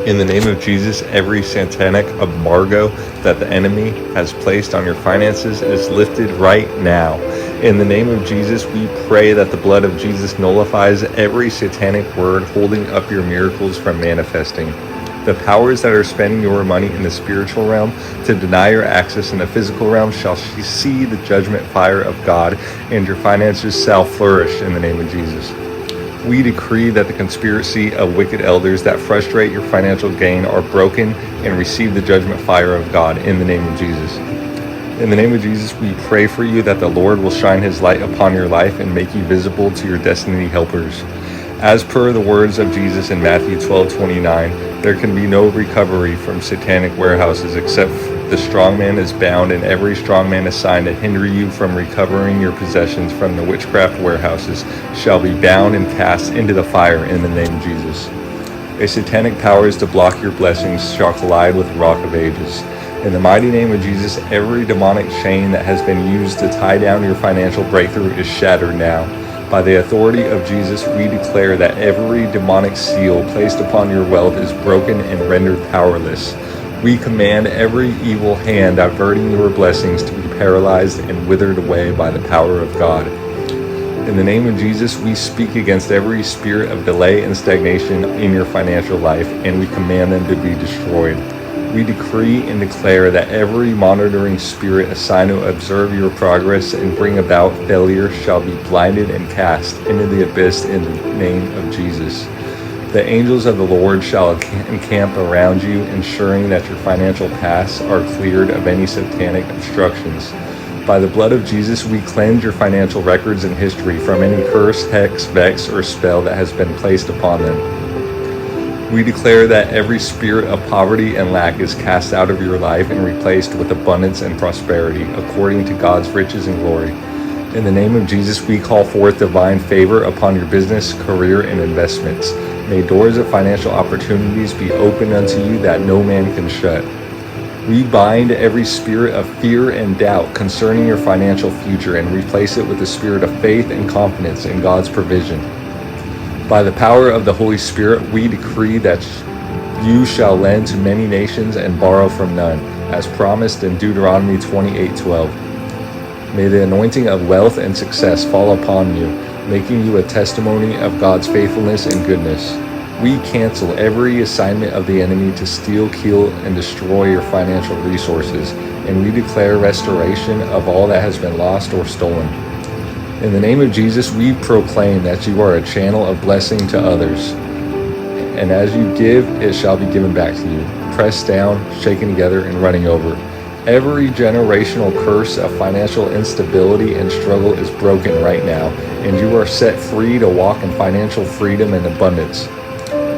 In the name of Jesus, every satanic embargo that the enemy has placed on your finances is lifted right now. In the name of Jesus, we pray that the blood of Jesus nullifies every satanic word holding up your miracles from manifesting. The powers that are spending your money in the spiritual realm to deny your access in the physical realm shall see the judgment fire of God, and your finances shall flourish in the name of Jesus. We decree that the conspiracy of wicked elders that frustrate your financial gain are broken and receive the judgment fire of God in the name of Jesus. In the name of Jesus, we pray for you that the Lord will shine his light upon your life and make you visible to your destiny helpers. As per the words of Jesus in Matthew 12:29, there can be no recovery from satanic warehouses except the strong man is bound and every strong man assigned to hinder you from recovering your possessions from the witchcraft warehouses shall be bound and cast into the fire in the name of Jesus. A satanic powers to block your blessings shall collide with the rock of ages. In the mighty name of Jesus, every demonic chain that has been used to tie down your financial breakthrough is shattered now. By the authority of Jesus, we declare that every demonic seal placed upon your wealth is broken and rendered powerless. We command every evil hand diverting your blessings to be paralyzed and withered away by the power of God. In the name of Jesus, we speak against every spirit of delay and stagnation in your financial life, and we command them to be destroyed. We decree and declare that every monitoring spirit assigned to observe your progress and bring about failure shall be blinded and cast into the abyss in the name of Jesus. The angels of the Lord shall encamp around you, ensuring that your financial paths are cleared of any satanic obstructions. By the blood of Jesus, we cleanse your financial records and history from any curse, hex, vex, or spell that has been placed upon them. We declare that every spirit of poverty and lack is cast out of your life and replaced with abundance and prosperity, according to God's riches and glory. In the name of Jesus, we call forth divine favor upon your business, career, and investments. May doors of financial opportunities be opened unto you that no man can shut. We bind every spirit of fear and doubt concerning your financial future and replace it with the spirit of faith and confidence in God's provision. By the power of the Holy Spirit, we decree that you shall lend to many nations and borrow from none, as promised in Deuteronomy 28:12. May the anointing of wealth and success fall upon you, making you a testimony of God's faithfulness and goodness. We cancel every assignment of the enemy to steal, kill, and destroy your financial resources, and we declare restoration of all that has been lost or stolen. In the name of Jesus, we proclaim that you are a channel of blessing to others, and as you give, it shall be given back to you, pressed down, shaken together, and running over. Every generational curse of financial instability and struggle is broken right now, and you are set free to walk in financial freedom and abundance.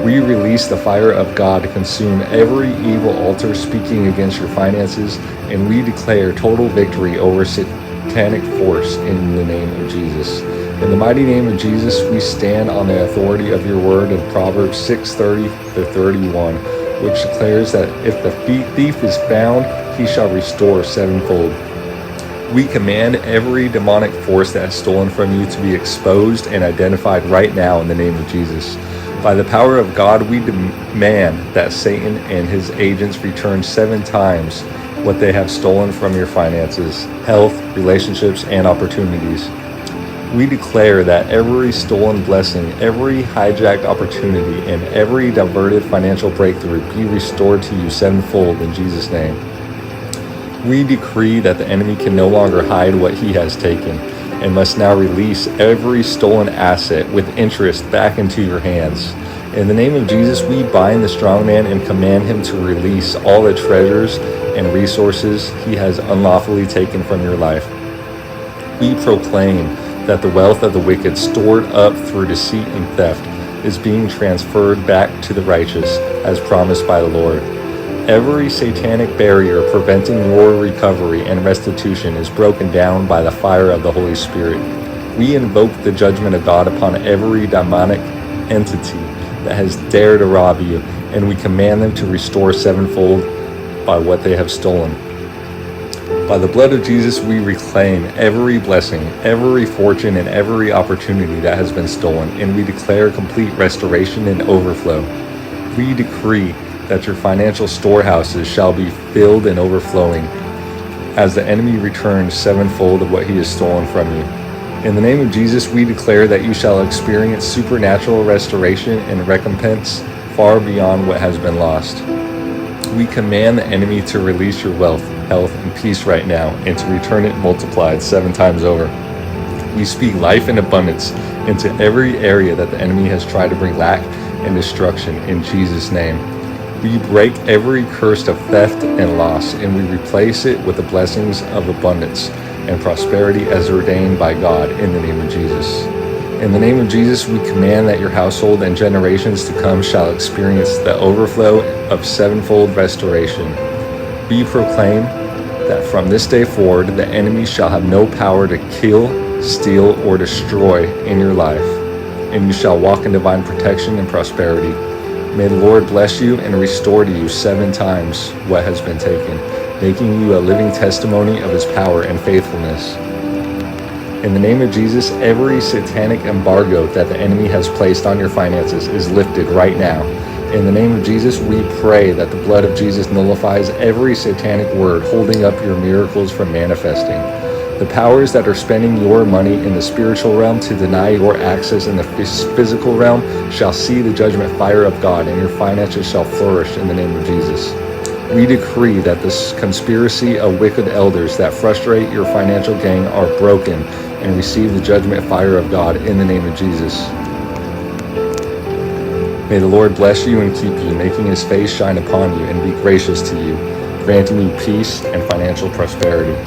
We release the fire of God to consume every evil altar speaking against your finances, and we declare total victory over satanic force in the name of Jesus. In the mighty name of Jesus, we stand on the authority of your word in Proverbs 6:30-31, which declares that if the thief is found, he shall restore sevenfold. We command every demonic force that has stolen from you to be exposed and identified right now in the name of Jesus. By the power of God, we demand that Satan and his agents return 7 times what they have stolen from your finances, health, relationships, and opportunities. We declare that every stolen blessing, every hijacked opportunity, and every diverted financial breakthrough be restored to you sevenfold in Jesus' name. We decree that the enemy can no longer hide what he has taken and must now release every stolen asset with interest back into your hands. In the name of Jesus, we bind the strong man and command him to release all the treasures and resources he has unlawfully taken from your life. We proclaim that the wealth of the wicked stored up through deceit and theft is being transferred back to the righteous as promised by the Lord. Every satanic barrier preventing your recovery and restitution is broken down by the fire of the Holy Spirit. We invoke the judgment of God upon every demonic entity that has dared to rob you, and we command them to restore sevenfold by what they have stolen. By the blood of Jesus, we reclaim every blessing, every fortune, and every opportunity that has been stolen, and we declare complete restoration and overflow. We decree that your financial storehouses shall be filled and overflowing, as the enemy returns sevenfold of what he has stolen from you. In the name of Jesus, we declare that you shall experience supernatural restoration and recompense far beyond what has been lost. We command the enemy to release your wealth, health, and peace right now, and to return it multiplied 7 times over. We speak life and abundance into every area that the enemy has tried to bring lack and destruction in Jesus' name. We break every curse of theft and loss, and we replace it with the blessings of abundance and prosperity as ordained by God in the name of Jesus. In the name of Jesus, we command that your household and generations to come shall experience the overflow of sevenfold restoration. We proclaim that from this day forward, the enemy shall have no power to kill, steal, or destroy in your life, and you shall walk in divine protection and prosperity. May the Lord bless you and restore to you 7 times what has been taken, making you a living testimony of his power and faithfulness. In the name of Jesus, every satanic embargo that the enemy has placed on your finances is lifted right now. In the name of Jesus, we pray that the blood of Jesus nullifies every satanic word holding up your miracles from manifesting. The powers that are spending your money in the spiritual realm to deny your access in the physical realm shall see the judgment fire of God, and your finances shall flourish in the name of Jesus. We decree that this conspiracy of wicked elders that frustrate your financial gain are broken and receive the judgment fire of God in the name of Jesus. May the Lord bless you and keep you, making his face shine upon you and be gracious to you, granting you peace and financial prosperity.